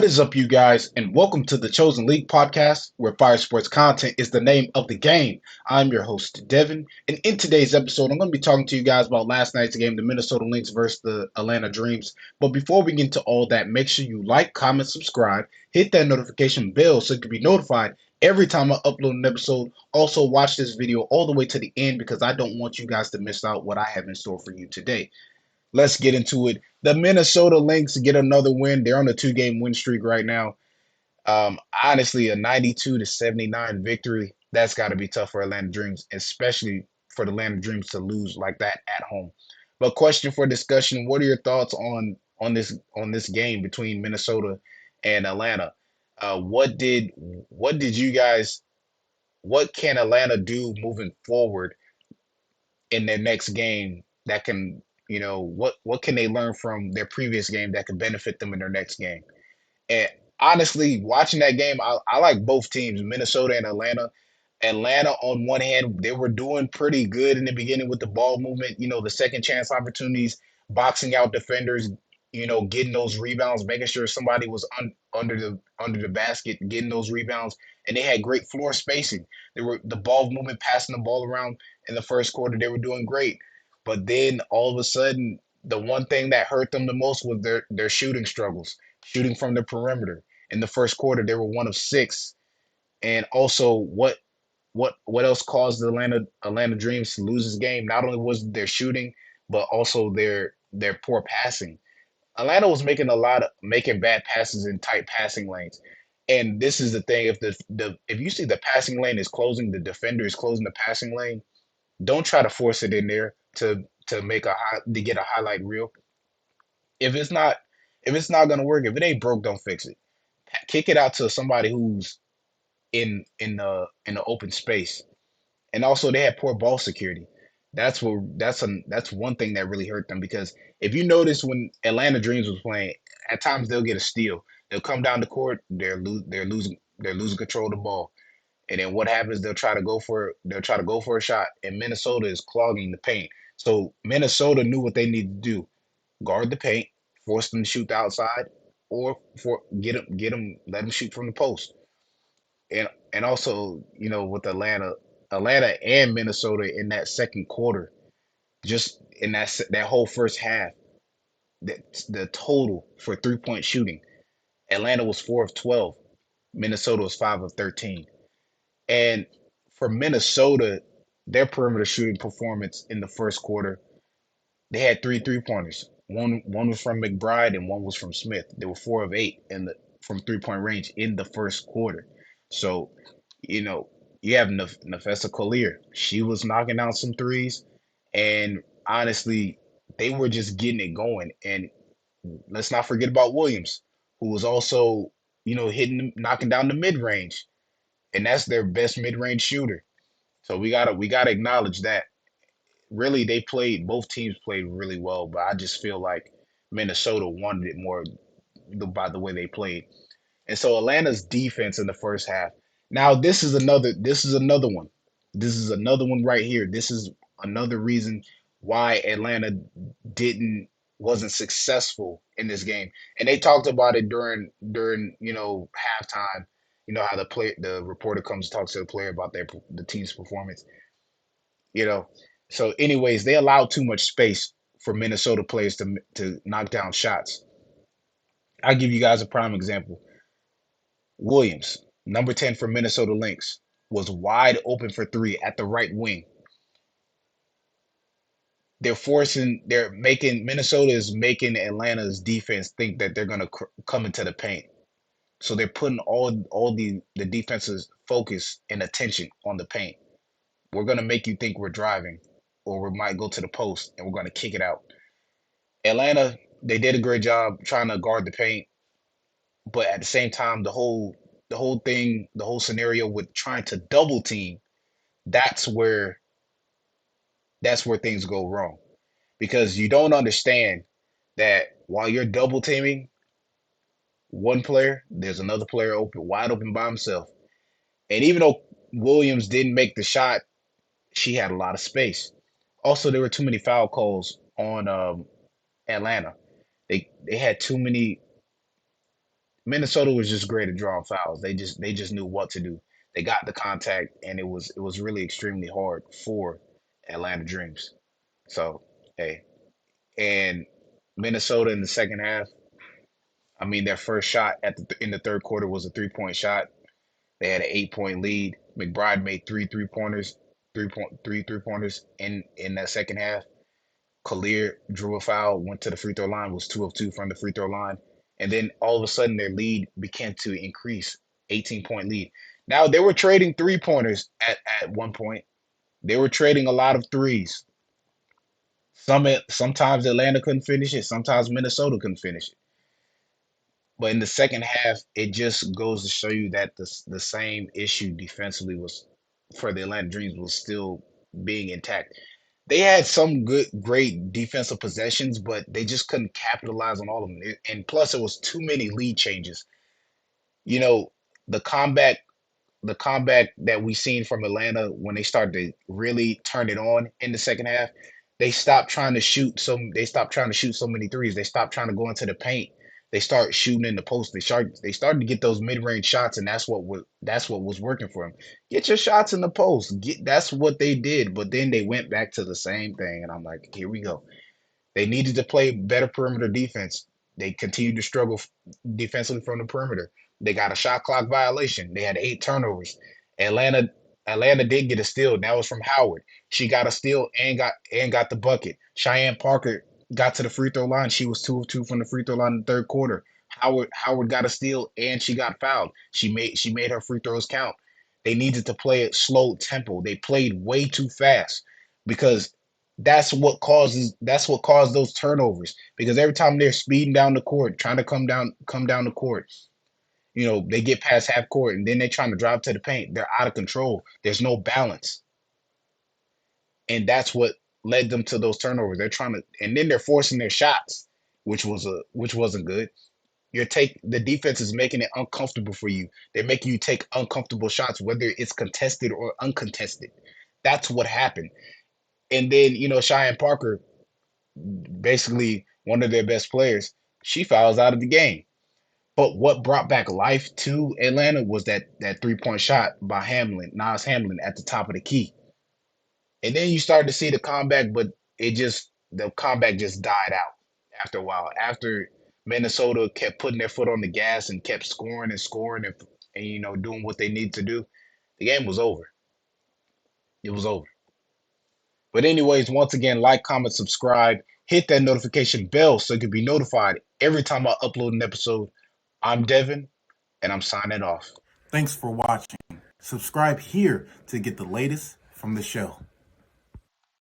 is up, you guys, and welcome to the Chosen League podcast, where fire sports content is the name of the game. I'm your host, Devon, and in today's episode, I'm going to be talking to you guys about last night's game, the Minnesota Lynx versus the Atlanta Dreams. But before we get into all that, make sure you like, comment, subscribe, hit that notification bell so you can be notified every time I upload an episode. Also, watch this video all the way to the end because I don't want you guys to miss out what I have in store for you today. Let's get into it. The Minnesota Lynx get another win. They're on a two-game win streak right now. Honestly, a 92-79 victory. That's got to be tough for Atlanta Dreams, especially for the Atlanta Dreams to lose like that at home. But question for discussion: what are your thoughts on this game between Minnesota and Atlanta? What did you guys? What can Atlanta do moving forward in their next game that can, what can they learn from their previous game that could benefit them in their next game? And honestly, watching that game, I like both teams, Minnesota and Atlanta. Atlanta, on one hand, they were doing pretty good in the beginning with the ball movement, the second chance opportunities, boxing out defenders, getting those rebounds, making sure somebody was under the basket, getting those rebounds, and they had great floor spacing. They were the ball movement, passing the ball around in the first quarter. They were doing great, but then all of a sudden, the one thing that hurt them the most was their shooting struggles, shooting from the perimeter. In the first quarter, they were 1 of 6. And also, what else caused the Atlanta Dreams to lose this game? Not only was their shooting, but also their poor passing. Atlanta was making bad passes in tight passing lanes. And this is the thing: if you see the passing lane is closing, the defender is closing the passing lane. Don't try to force it in there to get a highlight reel. If it's not if it's not gonna work, if it ain't broke, don't fix it. Kick it out to somebody who's in the open space. And also they had poor ball security. That's one thing that really hurt them because if you notice when Atlanta Dreams was playing, at times they'll get a steal. They'll come down the court, they're losing control of the ball. And then what happens? They'll try to go for a shot, and Minnesota is clogging the paint. So Minnesota knew what they needed to do: guard the paint, force them to shoot the outside, or for let them shoot from the post. And also, with Atlanta and Minnesota in that second quarter, just in that whole first half, the total for 3-point shooting, Atlanta was 4 of 12, Minnesota was 5 of 13, and for Minnesota, their perimeter shooting performance in the first quarter, they had three pointers. One was from McBride and one was from Smith. They were 4 of 8 from 3-point range in the first quarter. So, you know, you have Nafessa Collier. She was knocking down some threes, and honestly, they were just getting it going. And let's not forget about Williams, who was also, knocking down the mid range, and that's their best mid range shooter. So we gotta acknowledge that really both teams played really well, but I just feel like Minnesota wanted it more by the way they played. And so Atlanta's defense in the first half. Now this is another one. This is another one right here. This is another reason why Atlanta didn't wasn't successful in this game. And they talked about it during halftime. You know how the reporter comes talks to the player about the team's performance. You know. So, anyways, they allowed too much space for Minnesota players to knock down shots. I'll give you guys a prime example. Williams, number 10 for Minnesota Lynx, was wide open for three at the right wing. Minnesota is making Atlanta's defense think that they're going to come into the paint. So they're putting all the defense's focus and attention on the paint. We're going to make you think we're driving, or we might go to the post and we're going to kick it out. Atlanta, they did a great job trying to guard the paint, but at the same time, the whole scenario with trying to double team, that's where that's where things go wrong because you don't understand that while you're double teaming one player, there's another player wide open by himself. And even though Williams didn't make the shot, she had a lot of space. Also, there were too many foul calls on Atlanta. They had too many Minnesota was just great at drawing fouls. They just knew what to do. They got the contact, and it was really extremely hard for Atlanta Dreams. So hey, and Minnesota in the second half. I mean, their first shot in the third quarter was a 3-point shot. They had an 8-point lead. McBride made three-pointers, 3-point 3 3 pointers in that second half. Collier drew a foul, went to the free throw line, was 2 of 2 from the free throw line. And then all of a sudden their lead began to increase, 18-point lead. Now they were trading 3-pointers at one point. They were trading a lot of threes. Sometimes Atlanta couldn't finish it, sometimes Minnesota couldn't finish it. But in the second half, it just goes to show you that the same issue defensively was for the Atlanta Dreams was still being intact. They had some great defensive possessions, but they just couldn't capitalize on all of them. And plus, it was too many lead changes. You know, the comeback the comeback that we seen from Atlanta when they started to really turn it on in the second half, they stopped trying to shoot so many threes. They stopped trying to go into the paint. They start shooting in the post. They started to get those mid-range shots, and that's what was working for them. Get your shots in the post. That's what they did, but then they went back to the same thing, and I'm like, here we go. They needed to play better perimeter defense. They continued to struggle defensively from the perimeter. They got a shot clock violation. They had 8 turnovers. Atlanta Atlanta did get a steal. That was from Howard. She got a steal and got the bucket. Cheyenne Parker got to the free throw line. She was 2 of 2 from the free throw line in the third quarter. Howard got a steal and she got fouled. She made her free throws count. They needed to play at slow tempo. They played way too fast because that's what caused those turnovers. Because every time they're speeding down the court, trying to come down the court, they get past half court and then they're trying to drive to the paint. They're out of control. There's no balance. And that's what led them to those turnovers. They're trying to and then they're forcing their shots, which wasn't good. The defense is making it uncomfortable for you. They're making you take uncomfortable shots, whether it's contested or uncontested. That's what happened. And then, Cheyenne Parker, basically one of their best players, she fouls out of the game. But what brought back life to Atlanta was that 3-point shot by Nas Hamlin at the top of the key. And then you started to see the comeback, but the comeback just died out after a while. After Minnesota kept putting their foot on the gas and kept scoring and scoring and doing what they need to do, the game was over. It was over. But anyways, once again, like, comment, subscribe, hit that notification bell so you can be notified every time I upload an episode. I'm Devon, and I'm signing off. Thanks for watching. Subscribe here to get the latest from the show.